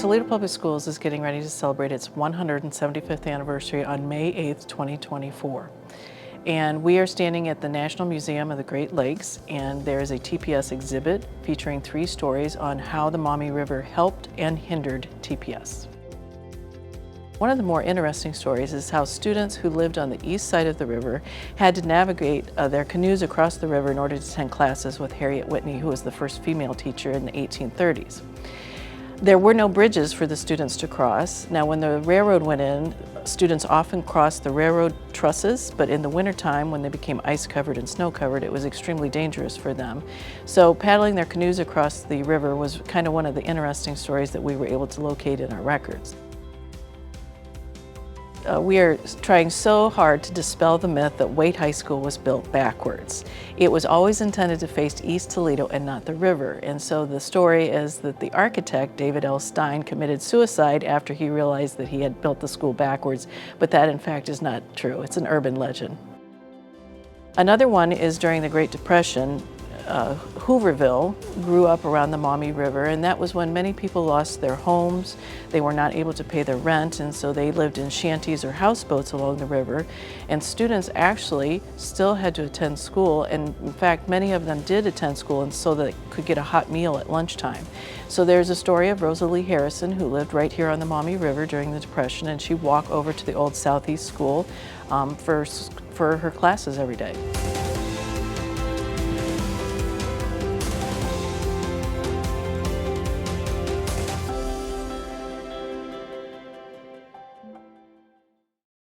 Toledo Public Schools is getting ready to celebrate its 175th anniversary on May 8th, 2024. And we are standing at the National Museum of the Great Lakes, and there is a TPS exhibit featuring 3 stories on how the Maumee River helped and hindered TPS. One of the more interesting stories is how students who lived on the east side of the river had to navigate their canoes across the river in order to attend classes with Harriet Whitney, who was the first female teacher in the 1830s. There were no bridges for the students to cross. Now, when the railroad went in, students often crossed the railroad trusses, but in the wintertime, when they became ice-covered and snow-covered, it was extremely dangerous for them. So paddling their canoes across the river was kind of one of the interesting stories that we were able to locate in our records. We are trying so hard to dispel the myth that Waite High School was built backwards. It was always intended to face East Toledo and not the river. And so the story is that the architect, David L. Stein, committed suicide after he realized that he had built the school backwards, but that in fact is not true. It's an urban legend. Another one is during the Great Depression, Hooverville grew up around the Maumee River, and that was when many people lost their homes. They were not able to pay their rent, and so they lived in shanties or houseboats along the river. And students actually still had to attend school, and in fact many of them did attend school and so that they could get a hot meal at lunchtime. So there's a story of Rosalie Harrison, who lived right here on the Maumee River during the Depression, and she'd walk over to the old Southeast School for her classes every day.